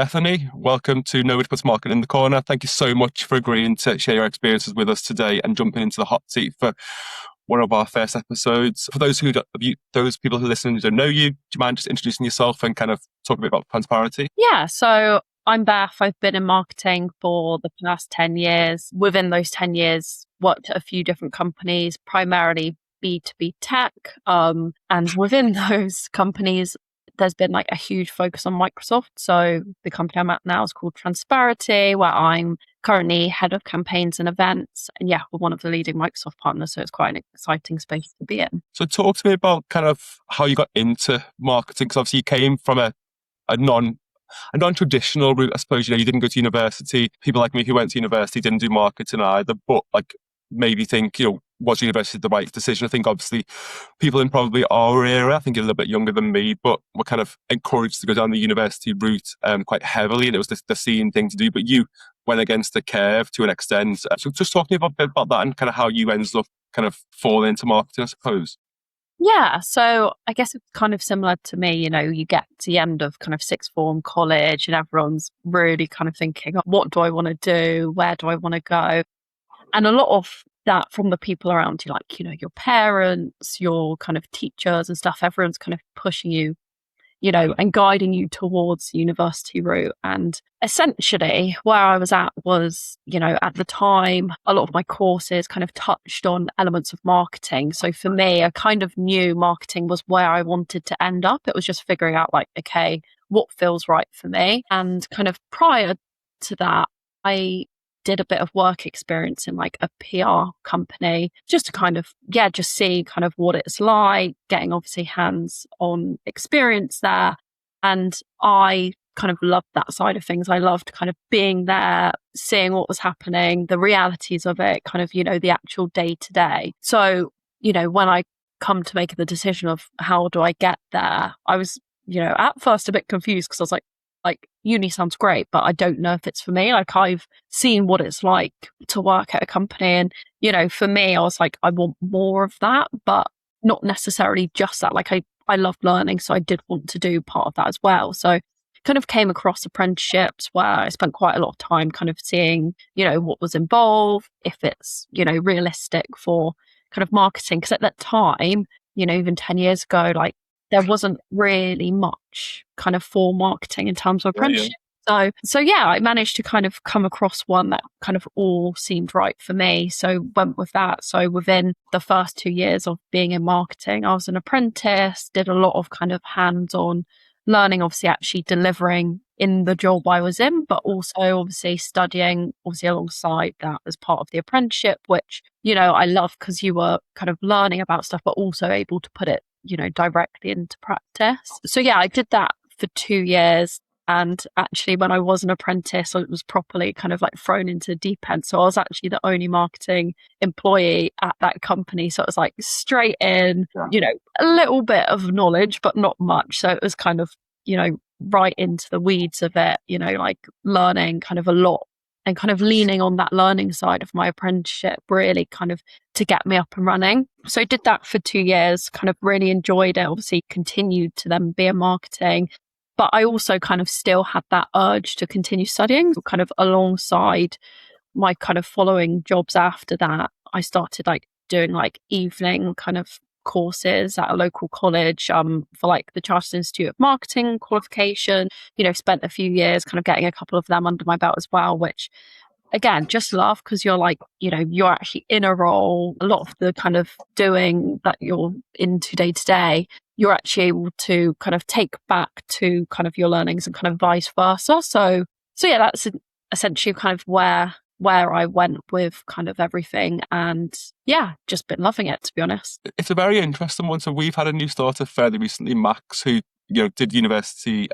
Bethany, welcome to Nobody Puts Marketing in the Corner. Thank you so much for agreeing to share your experiences with us today and jumping into the hot seat for one of our first episodes. For those those people who listen who don't know you, do you mind just introducing yourself and kind of talk a bit about Transparity? Yeah, so I'm Beth. I've been in marketing for the past 10 years. Within those 10 years, worked at a few different companies, primarily B2B tech. And within those companies, there's been like a huge focus on Microsoft. So the company I'm at now is called Transparity, where I'm currently head of campaigns and events. And yeah, we're one of the leading Microsoft partners. So it's quite an exciting space to be in. So talk to me about kind of how you got into marketing, because obviously you came from a non-traditional route, I suppose. You didn't go to university. People like me who went to university didn't do marketing either, but like maybe think, was university the right decision? I think obviously people in probably our era, I think you're a little bit younger than me, but were kind of encouraged to go down the university route quite heavily, and it was the seen thing to do, but you went against the curve to an extent. So just talk to me a bit about that and kind of how you ended up kind of falling into marketing, I suppose. Yeah, so I guess it's kind of similar to me. You get to the end of kind of sixth form college and everyone's really kind of thinking, what do I want to do? Where do I want to go? And a lot of that from the people around you, like, your parents, your kind of teachers and stuff, everyone's kind of pushing you, and guiding you towards the university route. And essentially where I was at was, at the time, a lot of my courses kind of touched on elements of marketing. So for me, I kind of knew marketing was where I wanted to end up. It was just figuring out like, okay, what feels right for me? And kind of prior to that, I did a bit of work experience in like a PR company just to kind of, just see kind of what it's like, getting obviously hands-on experience there. And I kind of loved that side of things. I loved kind of being there, seeing what was happening, the realities of it, kind of, the actual day to day. So, when I come to make the decision of how do I get there, I was, at first a bit confused because I was like, uni sounds great, but I don't know if it's for me. Like, I've seen what it's like to work at a company. And, for me, I was like, I want more of that, but not necessarily just that. Like, I loved learning, so I did want to do part of that as well. So kind of came across apprenticeships where I spent quite a lot of time kind of seeing, what was involved, if it's, realistic for kind of marketing. Because at that time, even 10 years ago, like, there wasn't really much kind of for marketing in terms of apprenticeship. Yeah. So I managed to kind of come across one that kind of all seemed right for me. So went with that. So within the first 2 years of being in marketing, I was an apprentice, did a lot of kind of hands-on learning, obviously actually delivering in the job I was in, but also obviously studying obviously alongside that as part of the apprenticeship, which, I love because you were kind of learning about stuff, but also able to put it, directly into practice. So I did that for 2 years. And actually, when I was an apprentice, I was properly kind of like thrown into deep end. So I was actually the only marketing employee at that company. So it was like straight in, a little bit of knowledge, but not much. So it was kind of, right into the weeds of it, like learning kind of a lot and kind of leaning on that learning side of my apprenticeship, really kind of to get me up and running. So I did that for 2 years, kind of really enjoyed it, obviously continued to then be in marketing. But I also kind of still had that urge to continue studying, kind of alongside my kind of following jobs after that. I started like doing like evening kind of courses at a local college for like the Chartered Institute of Marketing qualification, spent a few years kind of getting a couple of them under my belt as well, which again, just love because you're like, you're actually in a role. A lot of the kind of doing that you're into day to day, you're actually able to kind of take back to kind of your learnings and kind of vice versa. So that's essentially kind of where I went with kind of everything, and just been loving it, to be honest. It's a very interesting one. So we've had a new starter fairly recently, Max, who did university,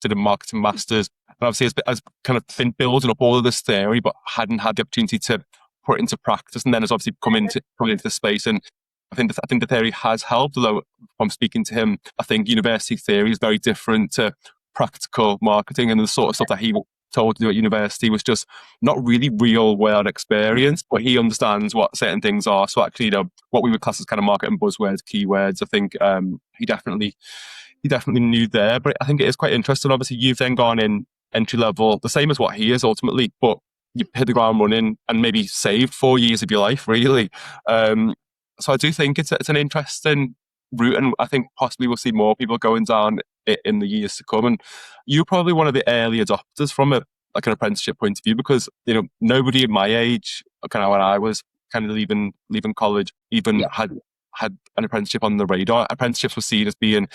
did a marketing master's, and obviously has kind of been building up all of this theory, but hadn't had the opportunity to put it into practice, and then has obviously come into the space. And I think the theory has helped, although from speaking to him, I think university theory is very different to practical marketing, and the sort of stuff that he told to do at university was just not really real world experience, but he understands what certain things are. So actually, what we would class as kind of marketing buzzwords, keywords, I think he definitely knew there. But I think it is quite interesting. Obviously, you've then gone in entry level, the same as what he is ultimately, but you hit the ground running and maybe saved 4 years of your life, really. So I do think it's an interesting route, and I think possibly we'll see more people going down it in the years to come. And you're probably one of the early adopters from like an apprenticeship point of view, because nobody in my age, kind of when I was kind of leaving college, even had an apprenticeship on the radar. Apprenticeships were seen as being,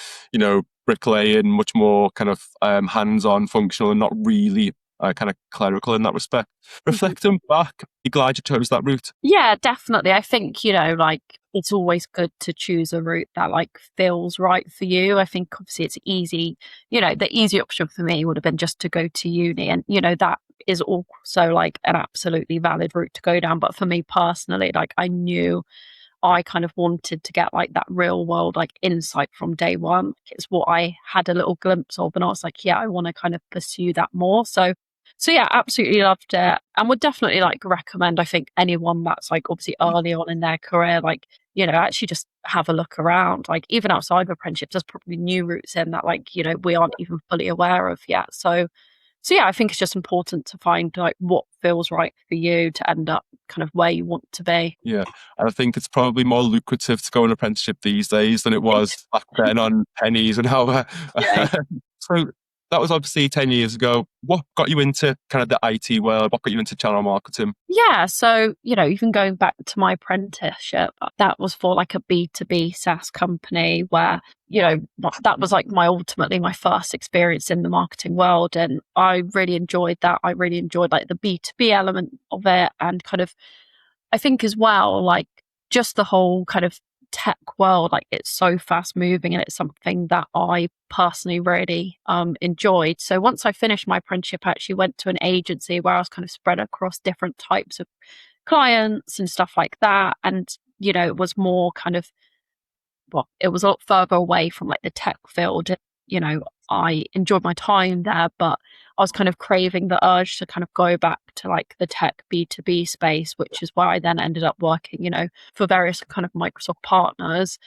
bricklaying, much more kind of hands-on, functional, and not really kind of clerical in that respect. Reflecting back, you glad you chose that route? Yeah, definitely. I think, like it's always good to choose a route that like feels right for you. I think obviously it's easy, the easy option for me would have been just to go to uni, and that is also like an absolutely valid route to go down. But for me personally, like I knew I kind of wanted to get like that real world like insight from day one. It's what I had a little glimpse of, and I was like, yeah, I want to kind of pursue that more. So yeah, absolutely loved it, and would definitely like recommend, I think, anyone that's like obviously early on in their career, like, actually just have a look around. Like even outside of apprenticeships, there's probably new routes in that like, we aren't even fully aware of yet. So yeah, I think it's just important to find like what feels right for you to end up kind of where you want to be. Yeah, and I think it's probably more lucrative to go on apprenticeship these days than it was back then on pennies and how. Yeah. So that was obviously 10 years ago. What got you into kind of the IT world? What got you into channel marketing? Yeah. So, even going back to my apprenticeship, that was for like a B2B SaaS company where, that was like ultimately my first experience in the marketing world. And I really enjoyed that. I really enjoyed like the B2B element of it. And kind of, I think as well, like just the whole kind of tech world, like it's so fast moving, and it's something that I personally really enjoyed. So once I finished my apprenticeship, I actually went to an agency where I was kind of spread across different types of clients and stuff like that. And, it was more kind of, well, it was a lot further away from like the tech field. I enjoyed my time there, but I was kind of craving the urge to kind of go back to like the tech B2B space, which is where I then ended up working, for various kind of Microsoft partners.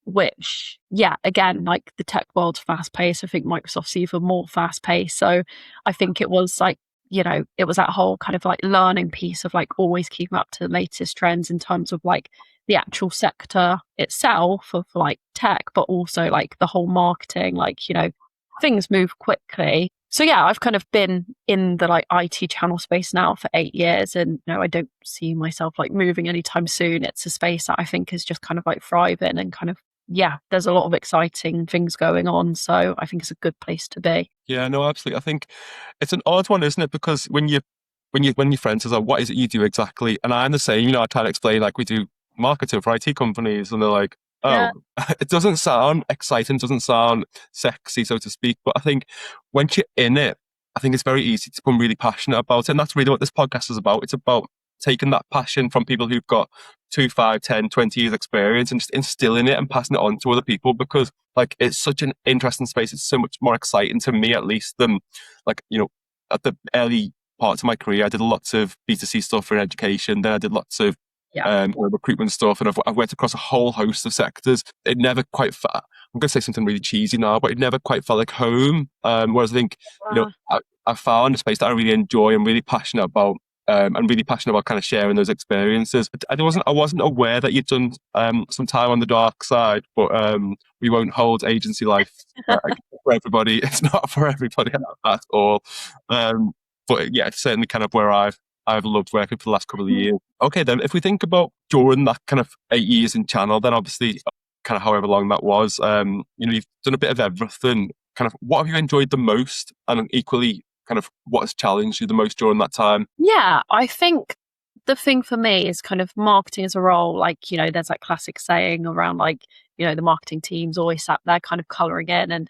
Which, yeah, again, like the tech world's fast paced. I think Microsoft's even more fast paced. So I think it was like, it was that whole kind of like learning piece of like always keeping up to the latest trends in terms of like the actual sector itself of like tech, but also like the whole marketing, like, things move quickly. So yeah, I've kind of been in the like IT channel space now for 8 years, and I don't see myself like moving anytime soon. It's a space that I think is just kind of like thriving, and kind of, yeah, there's a lot of exciting things going on. So I think it's a good place to be. Yeah, no, absolutely. I think it's an odd one, isn't it? Because when your friend says, "Oh, what is it you do exactly?" and I'm the same, I try to explain like we do marketing for IT companies, and they're like, Yeah. "Oh, it doesn't sound exciting, doesn't sound sexy, so to speak." But I think once you're in it, I think it's very easy to become really passionate about it, and that's really what this podcast is about. It's about taking that passion from people who've got 2, 5, 10, 20 years experience and just instilling it and passing it on to other people, because like it's such an interesting space. It's so much more exciting to me, at least, than like, at the early parts of my career, I did lots of B2C stuff for education. Then I did lots of recruitment stuff, and I've worked across a whole host of sectors. It never quite felt, I'm going to say something really cheesy now, but it never quite felt like home. Whereas I think, I found a space that I really enjoy and really passionate about. And really passionate about kind of sharing those experiences. I wasn't aware that you'd done some time on the dark side, but we won't hold agency life for everybody. It's not for everybody at all. But yeah, it's certainly kind of where I've loved working for the last couple of years. Okay, then if we think about during that kind of 8 years in channel, then obviously kind of however long that was, you've done a bit of everything. Kind of what have you enjoyed the most, and equally kind of what has challenged you the most during that time? Yeah, I think the thing for me is kind of marketing as a role. Like, there's that classic saying around like, the marketing team's always sat there kind of colouring in, and,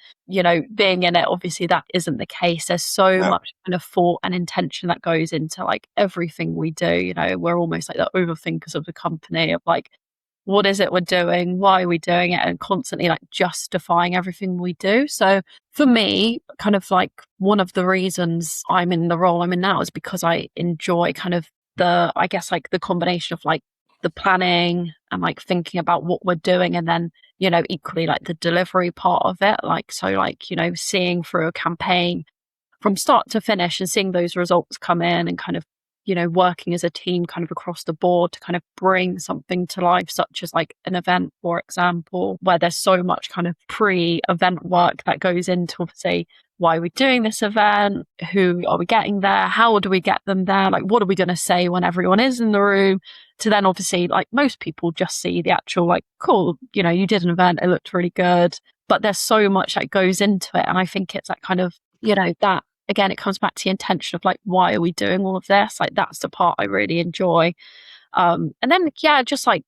being in it, obviously that isn't the case. There's so much kind of thought and intention that goes into like everything we do. We're almost like the overthinkers of the company of like, what is it we're doing? Why are we doing it? And constantly like justifying everything we do. So for me, kind of like one of the reasons I'm in the role I'm in now is because I enjoy kind of I guess like the combination of like the planning and like thinking about what we're doing, and then, equally like the delivery part of it. Like, so like, seeing through a campaign from start to finish and seeing those results come in and kind of, working as a team kind of across the board to kind of bring something to life, such as like an event, for example, where there's so much kind of pre-event work that goes into, obviously, why are we doing this event? Who are we getting there? How do we get them there? Like, what are we going to say when everyone is in the room? To then obviously, like, most people just see the actual, like, cool, you did an event, it looked really good. But there's so much that goes into it. And I think it's that kind of, that, again, it comes back to the intention of like, why are we doing all of this? Like, that's the part I really enjoy. And then, just like,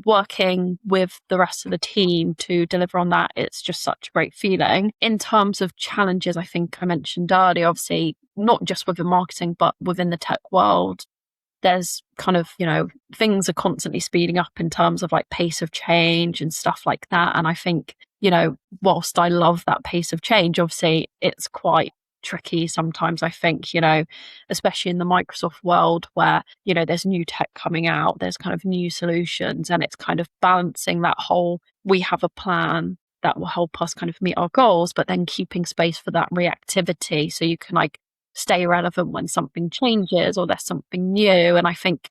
working with the rest of the team to deliver on that, it's just such a great feeling. In terms of challenges, I think I mentioned earlier, obviously, not just within marketing, but within the tech world, there's kind of, things are constantly speeding up in terms of like pace of change and stuff like that. And I think, whilst I love that pace of change, obviously it's quite tricky sometimes, I think, especially in the Microsoft world where, there's new tech coming out, there's kind of new solutions, and it's kind of balancing that whole, we have a plan that will help us kind of meet our goals, but then keeping space for that reactivity so you can like stay relevant when something changes or there's something new. And I think,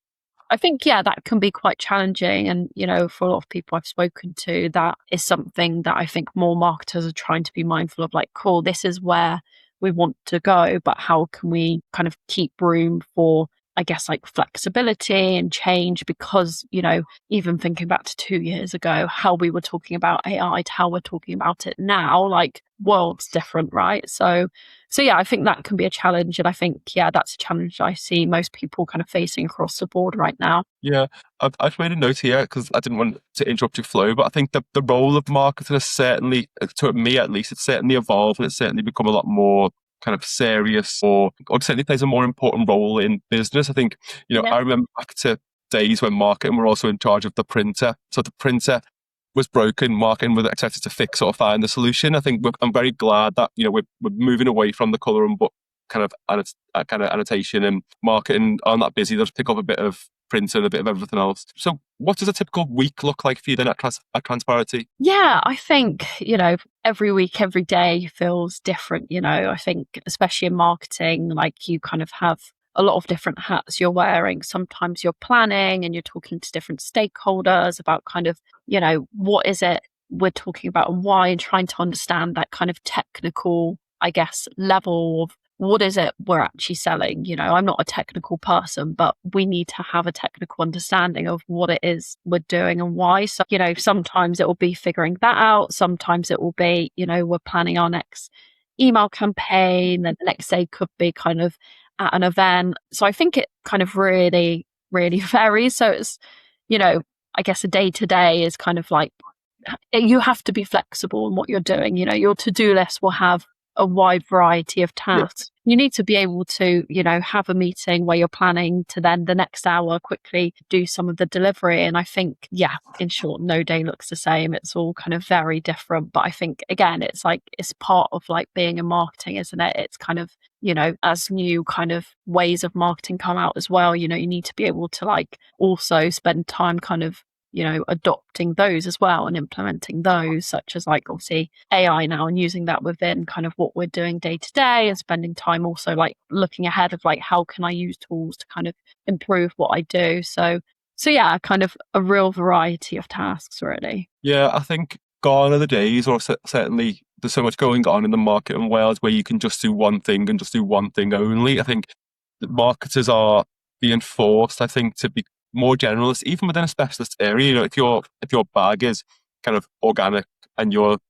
that can be quite challenging. And, for a lot of people I've spoken to, that is something that I think more marketers are trying to be mindful of, like, cool, this is where we want to go, but how can we kind of keep room for, I guess, like flexibility and change? Because, even thinking back to 2 years ago, how we were talking about AI to how we're talking about it now, like, world's different, right? So yeah, I think that can be a challenge. And I think, that's a challenge I see most people kind of facing across the board right now. Yeah, I've made a note here because I didn't want to interrupt your flow, but I think the role of marketing has certainly, to me at least, it's certainly evolved and it's certainly become a lot more kind of serious, or certainly plays a more important role in business. I think, Yeah. I remember back to days when marketing were also in charge of the printer. So the printer was broken, marketing was expected to fix or find the solution. I think I'm very glad that, we're moving away from the colour and book kind of annotation, and marketing aren't that busy. They'll just pick up a bit of printer and a bit of everything else. So what does a typical week look like for you then at Transparity? Yeah, I think, every week, every day feels different. I think especially in marketing, like you kind of have a lot of different hats you're wearing. Sometimes you're planning and you're talking to different stakeholders about kind of, what is it we're talking about and why, and trying to understand that kind of technical, I guess, level of what is it we're actually selling. I'm not a technical person, but we need to have a technical understanding of what it is we're doing and why. So, sometimes it will be figuring that out. Sometimes it will be, we're planning our next email campaign, and the next day could be kind of at an event. So I think it kind of really, really varies. So it's, I guess a day to day is kind of like, you have to be flexible in what you're doing. Your to-do list will have a wide variety of tasks. You need to be able to, have a meeting where you're planning to then the next hour quickly do some of the delivery. And I think, in short, no day looks the same. It's all kind of very different. But I think, again, it's like, it's part of like being in marketing, isn't it? It's kind of, as new kind of ways of marketing come out as well, you need to be able to like also spend time kind of, adopting those as well and implementing those, such as like obviously AI now, and using that within kind of what we're doing day to day, and spending time also like looking ahead of like, how can I use tools to kind of improve what I do? So yeah, kind of a real variety of tasks, really. Yeah, I think gone are the days, or certainly there's so much going on in the marketing world where you can just do one thing and just do one thing only. I think that marketers are being forced, I think, to be more generalist, even within a specialist area. If your bag is kind of organic and you've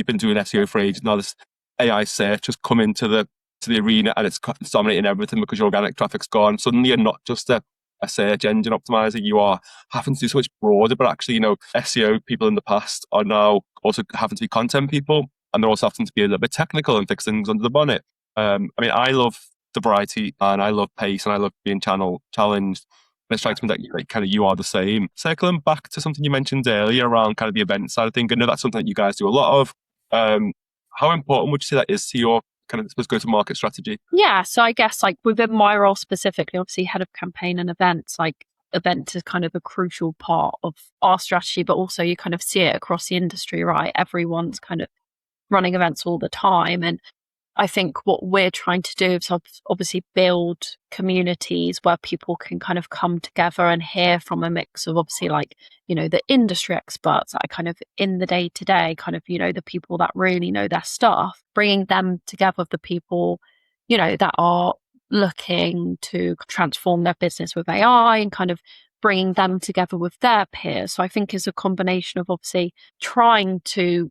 been doing SEO for ages, now this AI search has come into the arena and it's dominating everything because your organic traffic's gone. Suddenly you're not just a search engine optimizer, you are having to do so much broader. But actually, SEO people in the past are now also having to be content people, and they're also having to be a little bit technical and fix things under the bonnet. I mean, I love the variety and I love pace and I love being challenged. And it strikes me that you are the same. Circling back to something you mentioned earlier around kind of the event side of things, I know that's something that you guys do a lot of. How important would you say that is to your kind of, I suppose, go-to-market strategy? Yeah, so I guess like within my role specifically, obviously head of campaign and events, like events is kind of a crucial part of our strategy, but also you kind of see it across the industry, right? Everyone's kind of running events all the time. And I think what we're trying to do is obviously build communities where people can kind of come together and hear from a mix of obviously like, the industry experts that are kind of in the day to day, kind of, the people that really know their stuff, bringing them together with the people, that are looking to transform their business with AI and kind of bringing them together with their peers. So I think it's a combination of obviously trying to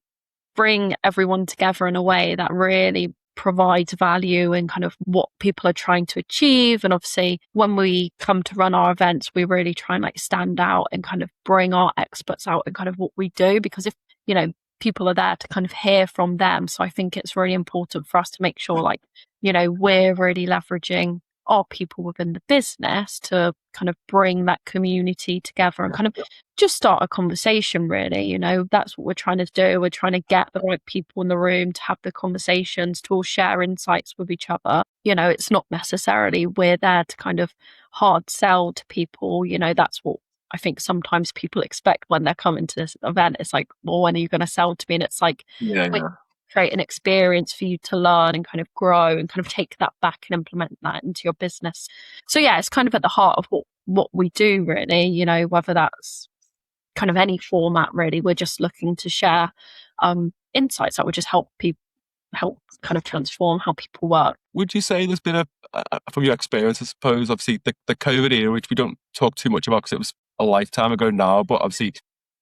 bring everyone together in a way that really provides value and kind of what people are trying to achieve. And obviously when we come to run our events, we really try and like stand out and kind of bring our experts out and kind of what we do, because if people are there to kind of hear from them. So I think it's really important for us to make sure like we're really leveraging our people within the business to kind of bring that community together and kind of just start a conversation, really. That's what we're trying to do. We're trying to get the right people in the room to have the conversations, to all share insights with each other. It's not necessarily we're there to kind of hard sell to people. That's what I think sometimes people expect when they're coming to this event. It's like, well, when are you going to sell to me? And it's like, create an experience for you to learn and kind of grow and kind of take that back and implement that into your business. So yeah, it's kind of at the heart of what we do, really, whether that's kind of any format, really. We're just looking to share insights that would just help kind of transform how people work. Would you say there's been from your experience, I suppose, obviously the COVID era, which we don't talk too much about because it was a lifetime ago now, but obviously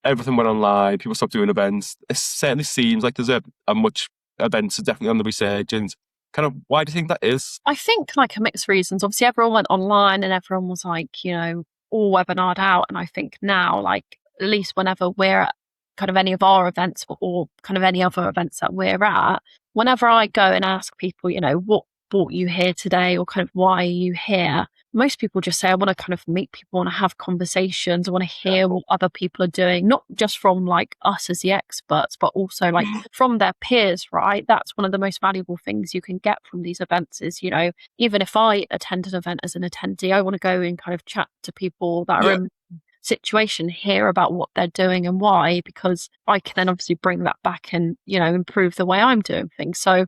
everything went online, people stopped doing events. It certainly seems like there's a much events are definitely on the resurgence. Kind of, why do you think that is? I think like a mix of reasons. Obviously everyone went online and everyone was like, all webinared out. And I think now, like, at least whenever we're at kind of any of our events or kind of any other events that we're at, whenever I go and ask people, what brought you here today or kind of why are you here? Most people just say, I want to kind of meet people, I want to have conversations, I want to hear what other people are doing, not just from like us as the experts, but also like from their peers, right? That's one of the most valuable things you can get from these events is, even if I attend an event as an attendee, I want to go and kind of chat to people that are in situation, hear about what they're doing and why, because I can then obviously bring that back and, improve the way I'm doing things. So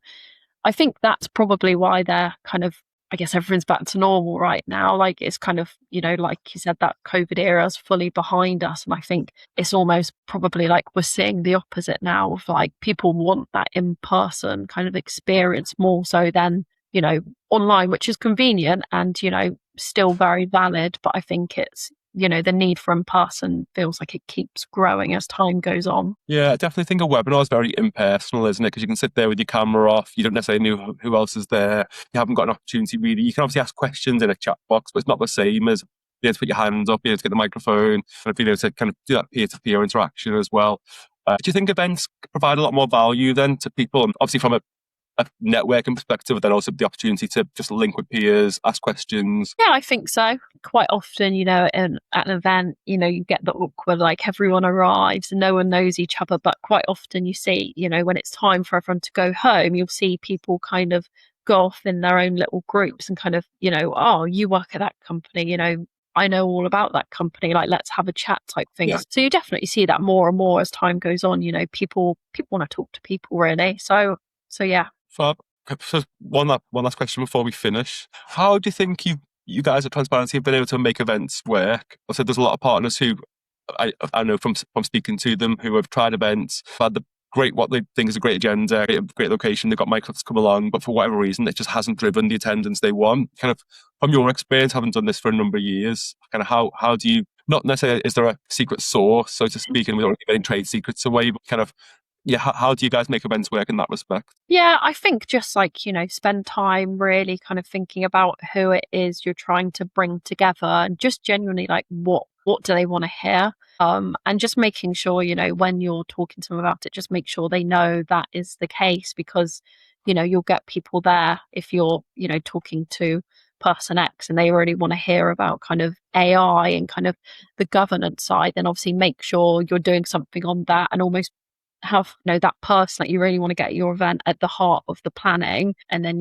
I think that's probably why they're kind of, I guess everyone's back to normal right now. Like it's kind of, like you said, that COVID era is fully behind us. And I think it's almost probably like we're seeing the opposite now of like people want that in-person kind of experience more so than, online, which is convenient and, still very valid. But I think it's, the need for in-person feels like it keeps growing as time goes on. Yeah, I definitely think a webinar is very impersonal, isn't it? Because you can sit there with your camera off. You don't necessarily know who else is there. You haven't got an opportunity really. You can obviously ask questions in a chat box, but it's not the same as being able to put your hands up, being able to get the microphone, and being able to kind of do that peer-to-peer interaction as well. Do you think events provide a lot more value then to people? And obviously from a networking perspective, but then also the opportunity to just link with peers, ask questions. Yeah, I think so. Quite often, at an event, you get the awkward, like everyone arrives and no one knows each other. But quite often you see, when it's time for everyone to go home, you'll see people kind of go off in their own little groups and kind of, oh, you work at that company, I know all about that company, like let's have a chat type thing. Yeah. So you definitely see that more and more as time goes on, people want to talk to people really. So yeah. Fab. So one last question before we finish. How do you think you guys at Transparity have been able to make events work? I said there's a lot of partners who I know from speaking to them who have tried events, had what they think is a great agenda, great location, they've got Microsofts come along, but for whatever reason it just hasn't driven the attendance they want. Kind of from your experience, having done this for a number of years, kind of how do you, not necessarily is there a secret sauce, so to speak, and we don't want to give any trade secrets away, but kind of how do you guys make events work in that respect? Yeah, I think just like, spend time really kind of thinking about who it is you're trying to bring together and just genuinely like what do they want to hear? And just making sure, when you're talking to them about it, just make sure they know that is the case because, you'll get people there if you're, talking to person X and they already want to hear about kind of AI and kind of the governance side, then obviously make sure you're doing something on that and almost have that person that you really want to get your event at the heart of the planning, and then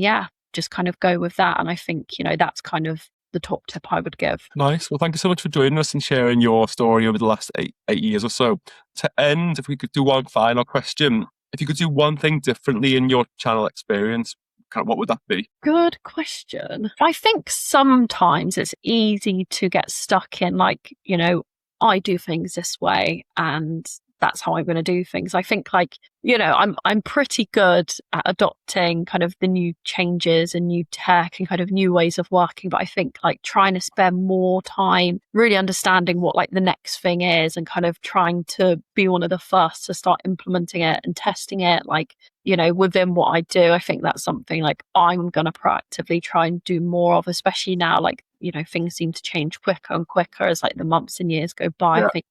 just kind of go with that. And I think that's kind of the top tip I would give. Nice. Well, thank you so much for joining us and sharing your story over the last eight years or so. To end, if we could do one final question, if you could do one thing differently in your channel experience, what would that be? Good question. I think sometimes it's easy to get stuck in, like, you know, I do things this way and that's how I'm going to do things. I think, like, you know, I'm pretty good at adopting kind of the new changes and new tech and kind of new ways of working. But I think, like, trying to spend more time really understanding what, like, the next thing is and kind of trying to be one of the first to start implementing it and testing it, like, you know, within what I do. I think that's something, like, I'm going to proactively try and do more of, especially now, like, you know, things seem to change quicker and quicker as, like, the months and years go by. Yeah. I think,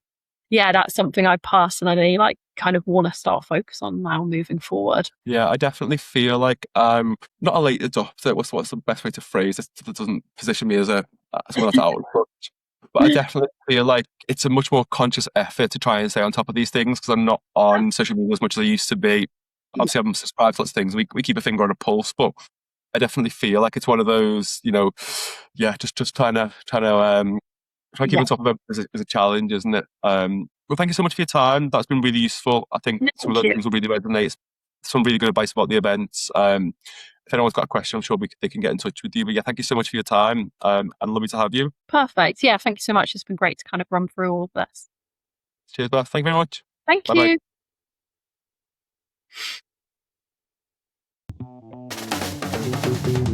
yeah, that's something I personally, like, kind of want to start focus on now moving forward. Yeah, I definitely feel like I'm not a late adopter. What's the best way to phrase this that doesn't position me as someone that's out of touch? But I definitely feel like it's a much more conscious effort to try and stay on top of these things because I'm not on social media as much as I used to be. Obviously, I'm subscribed to lots of things. We keep a finger on a pulse, but I definitely feel like it's one of those, you know, yeah, just trying to try to keep Yeah. on top of it is a challenge, isn't it? Well, thank you so much for your time. That's been really useful. I think some of Thank those you. things will really resonate. Some really good advice about the events. If anyone's got a question, I'm sure they can get in touch with you. But yeah, thank you so much for your time. And lovely to have you. Perfect. Yeah, thank you so much. It's been great to kind of run through all of this. Cheers, Beth. Thank you very much. Thank Bye bye. you.